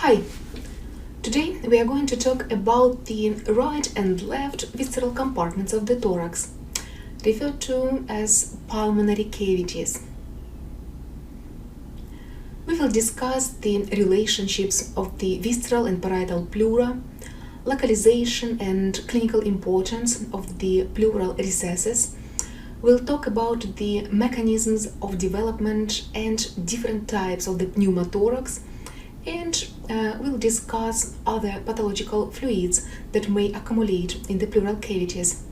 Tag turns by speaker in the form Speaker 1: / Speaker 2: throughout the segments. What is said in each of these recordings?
Speaker 1: Hi, today we are going to talk about the right and left visceral compartments of the thorax, referred to as pulmonary cavities. We will discuss the relationships of the visceral and parietal pleura, localization and clinical importance of the pleural recesses. We'll talk about the mechanisms of development and different types of the pneumothorax, and we'll discuss other pathological fluids that may accumulate in the pleural cavities.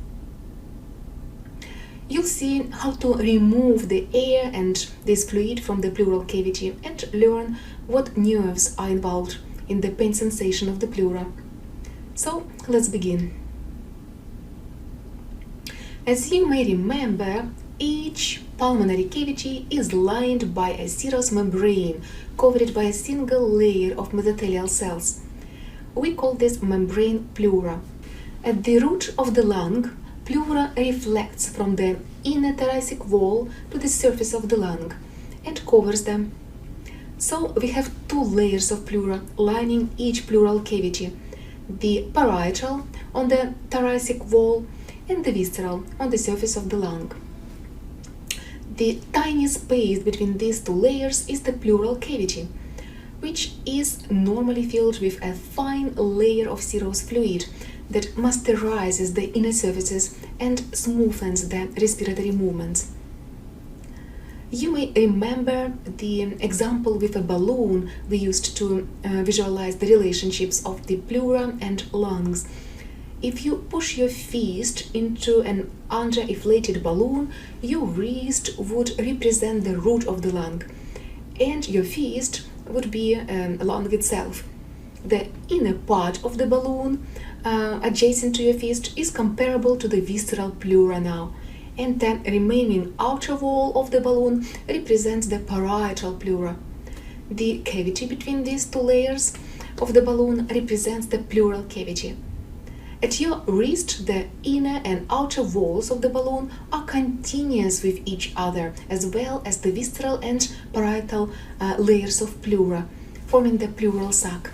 Speaker 1: You'll see how to remove the air and this fluid from the pleural cavity and learn what nerves are involved in the pain sensation of the pleura. So let's begin. As you may remember, each pulmonary cavity is lined by a serous membrane covered by a single layer of mesothelial cells. We call this membrane pleura. At the root of the lung, pleura reflects from the inner thoracic wall to the surface of the lung and covers them. So we have two layers of pleura lining each pleural cavity: the parietal on the thoracic wall and the visceral on the surface of the lung. The tiny space between these two layers is the pleural cavity, which is normally filled with a fine layer of serous fluid that moisturizes the inner surfaces and smoothens the respiratory movements. You may remember the example with a balloon we used to visualize the relationships of the pleura and lungs. If you push your fist into an underinflated balloon, your wrist would represent the root of the lung, and your fist would be a lung itself. The inner part of the balloon, adjacent to your fist, is comparable to the visceral pleura now, and the remaining outer wall of the balloon represents the parietal pleura. The cavity between these two layers of the balloon represents the pleural cavity. At your wrist, the inner and outer walls of the balloon are continuous with each other, as well as the visceral and parietal layers of pleura, forming the pleural sac.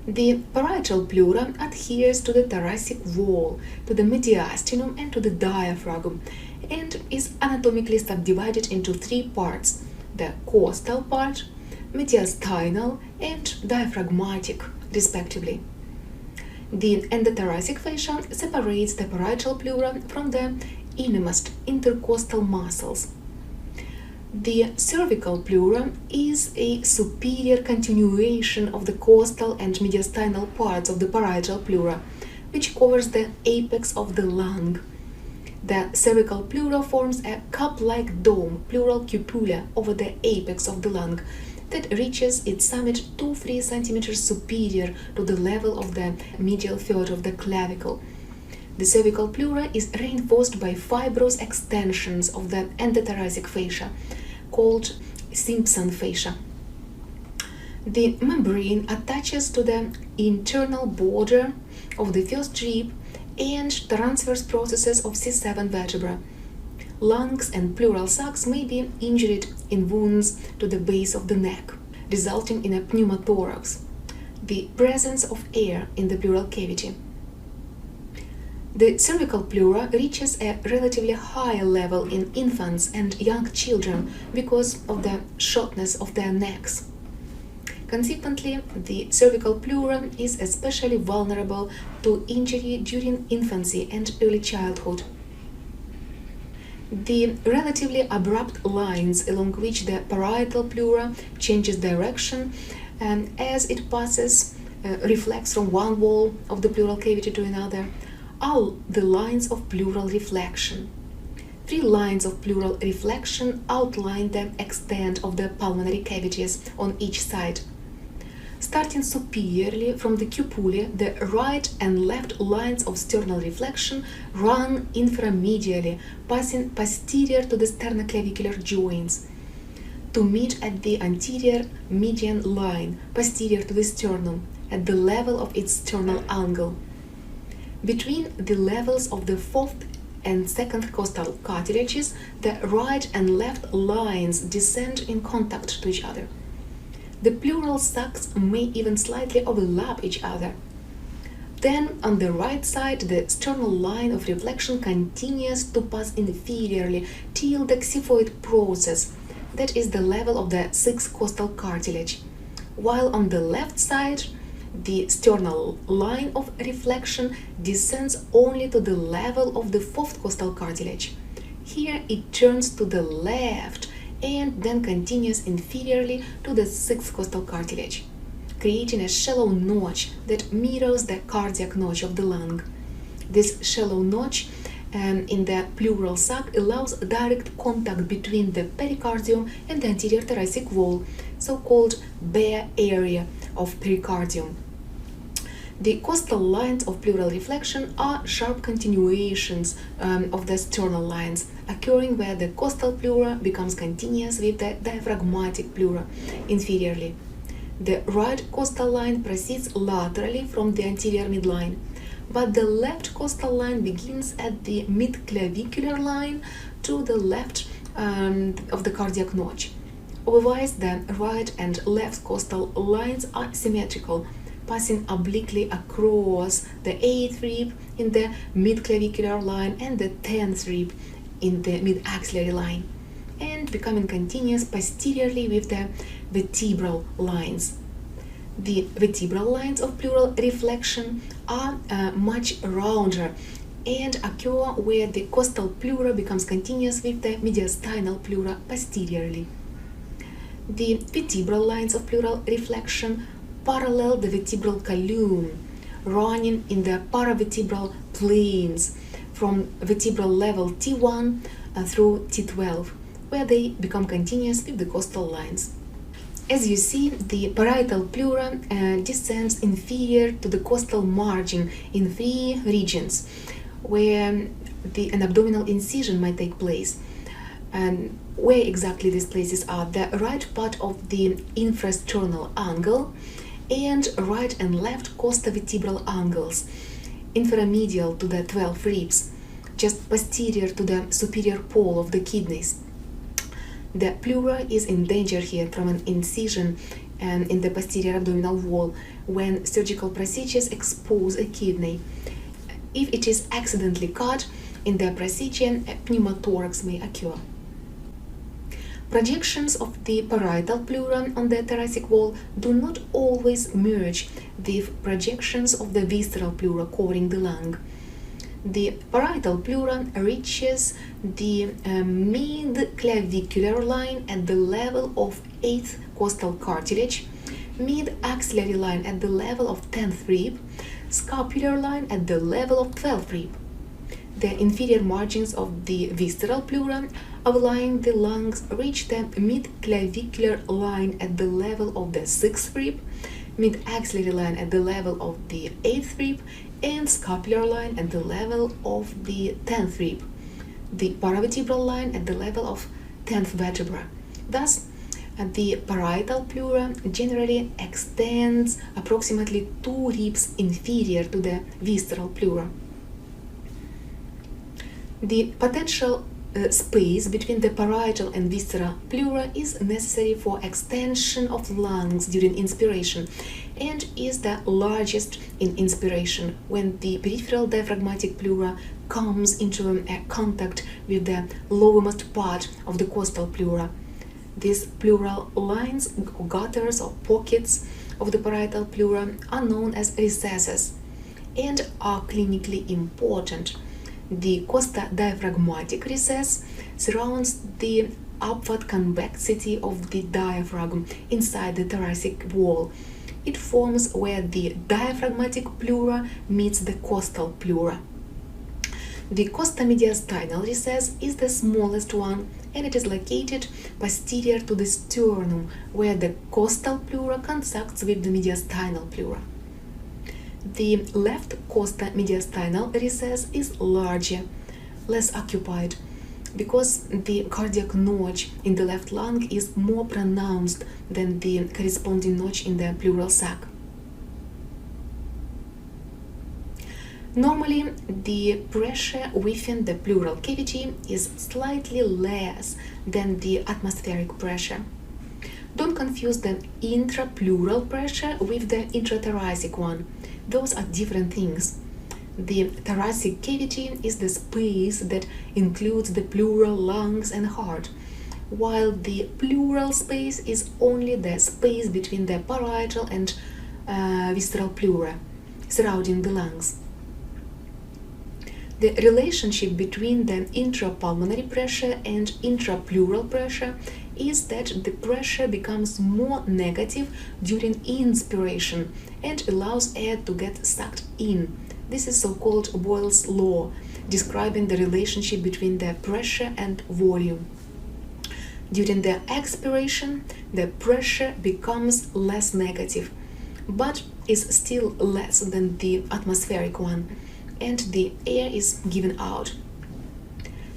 Speaker 1: The parietal pleura adheres to the thoracic wall, to the mediastinum and to the diaphragm, and is anatomically subdivided into three parts: the costal part, mediastinal, and diaphragmatic, respectively. The endothoracic fascia separates the parietal pleura from the innermost intercostal muscles. The cervical pleura is a superior continuation of the costal and mediastinal parts of the parietal pleura, which covers the apex of the lung. The cervical pleura forms a cup-like dome, pleural cupula, over the apex of the lung that reaches its summit 2-3 centimeters superior to the level of the medial third of the clavicle. The cervical pleura is reinforced by fibrous extensions of the endothoracic fascia, called Simpson fascia. The membrane attaches to the internal border of the first rib and transverse processes of C7 vertebra. Lungs and pleural sacs may be injured in wounds to the base of the neck, resulting in a pneumothorax, the presence of air in the pleural cavity. The cervical pleura reaches a relatively high level in infants and young children because of the shortness of their necks. Consequently, the cervical pleura is especially vulnerable to injury during infancy and early childhood. The relatively abrupt lines along which the parietal pleura changes direction as it passes, reflects from one wall of the pleural cavity to another, are the lines of pleural reflection. 3 lines of pleural reflection outline the extent of the pulmonary cavities on each side. Starting superiorly from the cupulae, the right and left lines of sternal reflection run inframedially, passing posterior to the sternoclavicular joints, to meet at the anterior median line, posterior to the sternum, at the level of its sternal angle. Between the levels of the fourth and second costal cartilages, the right and left lines descend in contact to each other. The pleural sacs may even slightly overlap each other. Then, on the right side, the sternal line of reflection continues to pass inferiorly till the xiphoid process, that is the level of the sixth costal cartilage, while on the left side, the sternal line of reflection descends only to the level of the fourth costal cartilage. Here it turns to the left and then continues inferiorly to the sixth costal cartilage, creating a shallow notch that mirrors the cardiac notch of the lung. This shallow notch in the pleural sac allows direct contact between the pericardium and the anterior thoracic wall, so-called bare area of pericardium. The costal lines of pleural reflection are sharp continuations of the sternal lines, occurring where the costal pleura becomes continuous with the diaphragmatic pleura inferiorly. The right costal line proceeds laterally from the anterior midline, but the left costal line begins at the midclavicular line to the left of the cardiac notch. Otherwise, the right and left costal lines are symmetrical, passing obliquely across the 8th rib in the midclavicular line and the 10th rib in the mid-axillary line, and becoming continuous posteriorly with the vertebral lines. The vertebral lines of pleural reflection are much rounder and occur where the costal pleura becomes continuous with the mediastinal pleura posteriorly. The vertebral lines of pleural reflection parallel the vertebral column, running in the paravertebral planes from vertebral level T1 through T12, where they become continuous with the costal lines. As you see, the parietal pleura descends inferior to the costal margin in 3 regions, where an abdominal incision might take place. And where exactly these places are: the right part of the infrasternal angle and right and left costovertebral angles, inframedial to the 12 ribs, just posterior to the superior pole of the kidneys. The pleura is in danger here from an incision in the posterior abdominal wall when surgical procedures expose a kidney. If it is accidentally cut in the procedure, a pneumothorax may occur. Projections of the parietal pleura on the thoracic wall do not always merge with projections of the visceral pleura covering the lung. The parietal pleura reaches the mid-clavicular line at the level of 8th costal cartilage, mid-axillary line at the level of 10th rib, scapular line at the level of 12th rib. The inferior margins of the visceral pleura overlying the lungs reach the mid-clavicular line at the level of the 6th rib, mid-axillary line at the level of the 8th rib, and scapular line at the level of the 10th rib, the paravertebral line at the level of 10th vertebra. Thus, the parietal pleura generally extends approximately 2 ribs inferior to the visceral pleura. The potential space between the parietal and visceral pleura is necessary for extension of lungs during inspiration and is the largest in inspiration when the peripheral diaphragmatic pleura comes into contact with the lowermost part of the costal pleura. These pleural lines, gutters or pockets of the parietal pleura, are known as recesses and are clinically important. The costodiaphragmatic recess surrounds the upward convexity of the diaphragm inside the thoracic wall. It forms where the diaphragmatic pleura meets the costal pleura. The costomediastinal recess is the smallest one, and it is located posterior to the sternum, where the costal pleura contacts with the mediastinal pleura. The left costomediastinal recess is larger, less occupied, because the cardiac notch in the left lung is more pronounced than the corresponding notch in the pleural sac. Normally, the pressure within the pleural cavity is slightly less than the atmospheric pressure. Don't confuse the intrapleural pressure with the intrathoracic one. Those are different things. The thoracic cavity is the space that includes the pleural, lungs, and heart, while the pleural space is only the space between the parietal and visceral pleura surrounding the lungs. The relationship between the intrapulmonary pressure and intrapleural pressure is that the pressure becomes more negative during inspiration and allows air to get sucked in. This is so-called Boyle's law, describing the relationship between the pressure and volume. During the expiration, the pressure becomes less negative, but is still less than the atmospheric one, and the air is given out.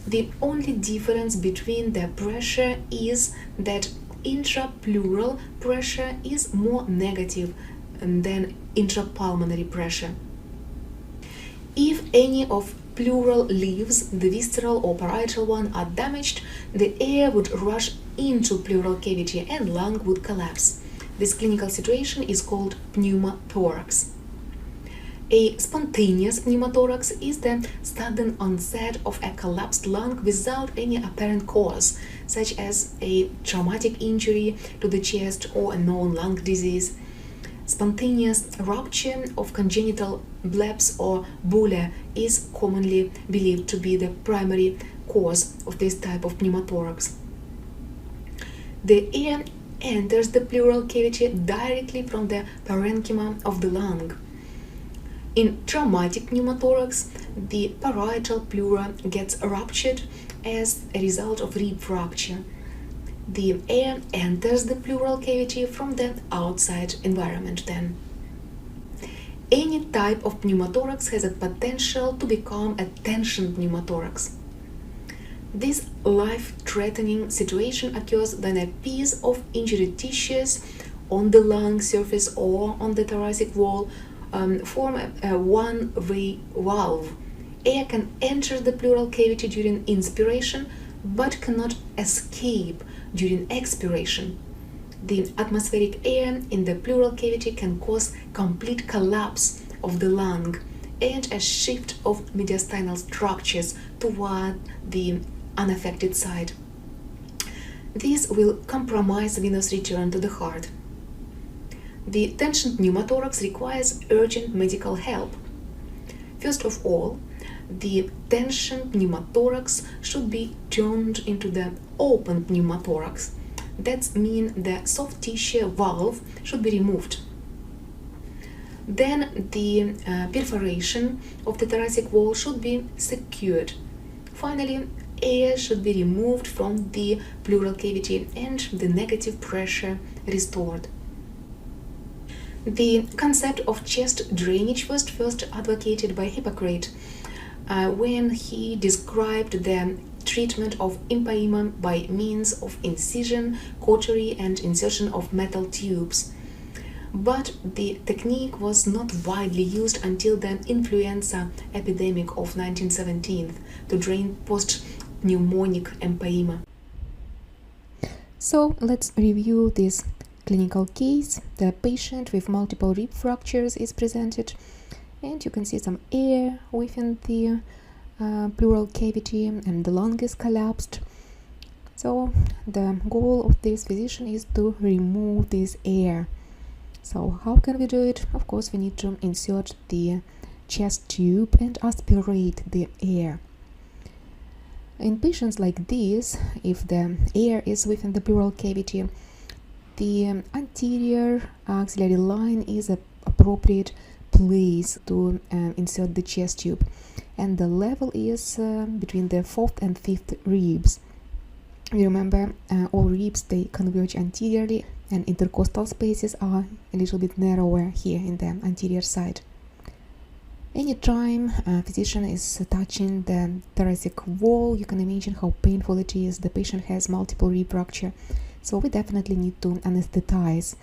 Speaker 1: The only difference between the pressure is that intrapleural pressure is more negative than intrapulmonary pressure. If any of pleural leaves, the visceral or parietal one, are damaged, the air would rush into pleural cavity and lung would collapse. This clinical situation is called pneumothorax. A spontaneous pneumothorax is the sudden onset of a collapsed lung without any apparent cause, such as a traumatic injury to the chest or a known lung disease. Spontaneous rupture of congenital blebs or bulla is commonly believed to be the primary cause of this type of pneumothorax. The air enters the pleural cavity directly from the parenchyma of the lung. In traumatic pneumothorax, the parietal pleura gets ruptured as a result of rib fracture. The air enters the pleural cavity from the outside environment then. Any type of pneumothorax has a potential to become a tension pneumothorax. This life-threatening situation occurs when a piece of injured tissues on the lung surface or on the thoracic wall form a one-way valve. Air can enter the pleural cavity during inspiration but cannot escape during expiration. The atmospheric air in the pleural cavity can cause complete collapse of the lung and a shift of mediastinal structures toward the unaffected side. This will compromise venous return to the heart. The tension pneumothorax requires urgent medical help. First of all, the tension pneumothorax should be turned into the open pneumothorax. That means the soft tissue valve should be removed. Then the perforation of the thoracic wall should be secured. Finally, air should be removed from the pleural cavity and the negative pressure restored. The concept of chest drainage was first advocated by Hippocrates when he described the treatment of empyema by means of incision, cautery, and insertion of metal tubes. But the technique was not widely used until the influenza epidemic of 1917 to drain post-pneumonic empyema. So let's review this clinical case. The patient with multiple rib fractures is presented, and you can see some air within the pleural cavity and the lung is collapsed. So the goal of this physician is to remove this air. So how can we do it? Of course, we need to insert the chest tube and aspirate the air. In patients like this, if the air is within the pleural cavity, the anterior axillary line is an appropriate place to insert the chest tube, and the level is between the fourth and fifth ribs. Remember, all ribs, they converge anteriorly, and intercostal spaces are a little bit narrower here in the anterior side. Anytime a physician is touching the thoracic wall, you can imagine how painful it is. The patient has multiple rib fracture, so we definitely need to anesthetize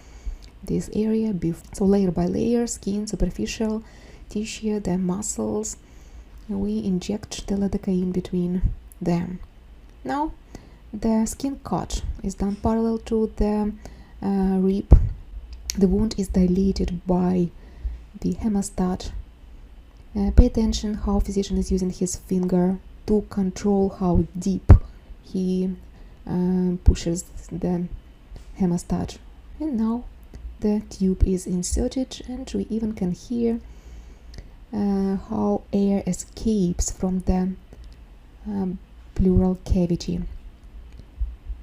Speaker 1: this area. So layer by layer, skin, superficial tissue, the muscles, we inject the lidocaine between them. Now the skin cut is done parallel to the rib, the wound is dilated by the hemostat. Pay attention how physician is using his finger to control how deep he pushes the hemostat. And now the tube is inserted, and we even can hear how air escapes from the pleural cavity.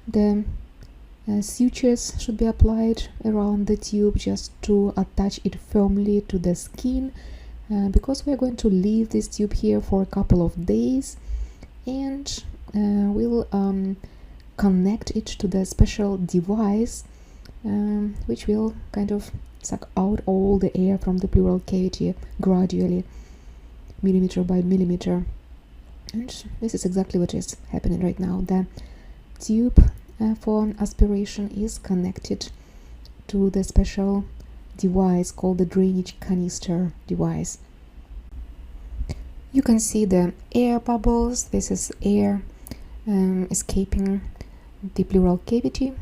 Speaker 1: The sutures should be applied around the tube just to attach it firmly to the skin, because we are going to leave this tube here for a couple of days, and we'll connect it to the special device which will kind of suck out all the air from the pleural cavity gradually, millimeter by millimeter. And this is exactly what is happening right now. The tube for aspiration is connected to the special device called the drainage canister device. You can see the air bubbles. This is air escaping the pleural cavity.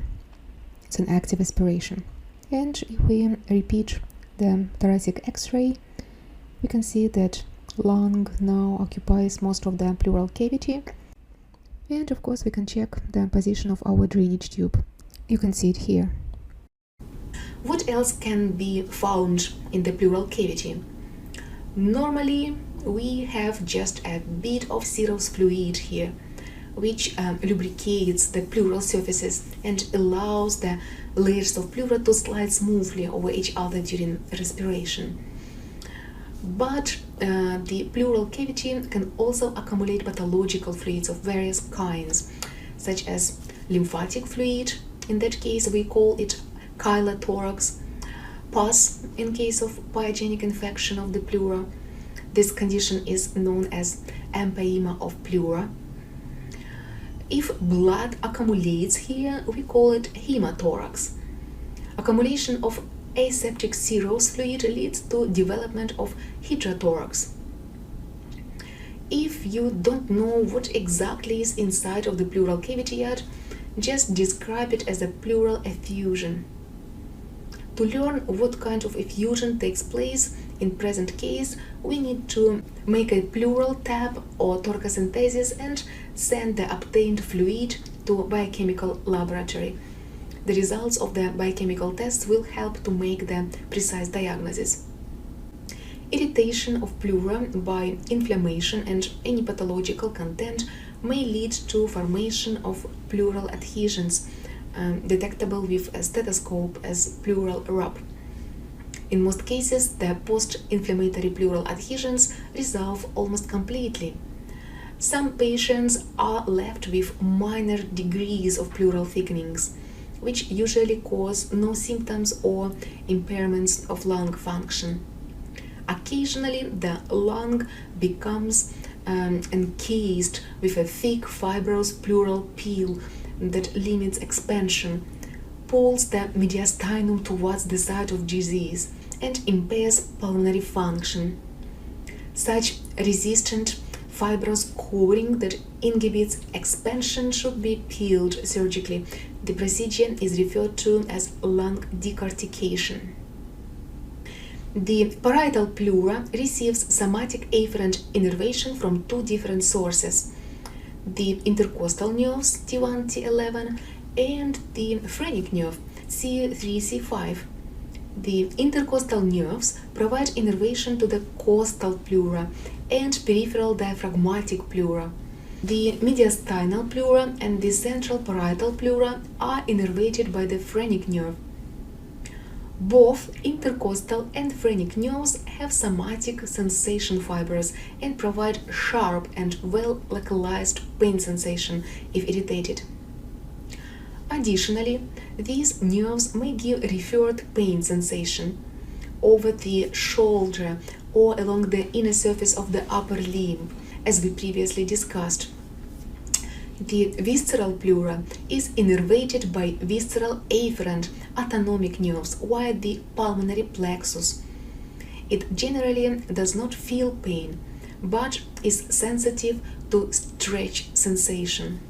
Speaker 1: It's an active aspiration. And if we repeat the thoracic X-ray, we can see that lung now occupies most of the pleural cavity. And of course we can check the position of our drainage tube. You can see it here. What else can be found in the pleural cavity? Normally we have just a bit of serous fluid here, which lubricates the pleural surfaces and allows the layers of pleura to slide smoothly over each other during respiration. But the pleural cavity can also accumulate pathological fluids of various kinds, such as lymphatic fluid. In that case, we call it chylothorax, pus in case of pyogenic infection of the pleura. This condition is known as empyema of pleura. If blood accumulates here, we call it hemothorax. Accumulation of aseptic serous fluid leads to development of hydrothorax. If you don't know what exactly is inside of the pleural cavity yet, just describe it as a pleural effusion. To learn what kind of effusion takes place in present case, we need to make a pleural tap or thoracentesis and send the obtained fluid to biochemical laboratory. The results of the biochemical tests will help to make the precise diagnosis. Irritation of pleura by inflammation and any pathological content may lead to formation of pleural adhesions, detectable with a stethoscope as pleural rub. In most cases, the post-inflammatory pleural adhesions resolve almost completely. Some patients are left with minor degrees of pleural thickenings, which usually cause no symptoms or impairments of lung function. Occasionally, the lung becomes encased with a thick fibrous pleural peel that limits expansion, pulls the mediastinum towards the site of disease, and impairs pulmonary function. Such resistant fibrous covering that inhibits expansion should be peeled surgically. The procedure is referred to as lung decortication. The parietal pleura receives somatic afferent innervation from two different sources: the intercostal nerves T1, T11 and the phrenic nerve C3, C5. The intercostal nerves provide innervation to the costal pleura and peripheral diaphragmatic pleura. The mediastinal pleura and the central parietal pleura are innervated by the phrenic nerve. Both intercostal and phrenic nerves have somatic sensation fibers and provide sharp and well-localized pain sensation if irritated. Additionally, these nerves may give referred pain sensation over the shoulder or along the inner surface of the upper limb, as we previously discussed. The visceral pleura is innervated by visceral afferent autonomic nerves via the pulmonary plexus. It generally does not feel pain, but is sensitive to stretch sensation.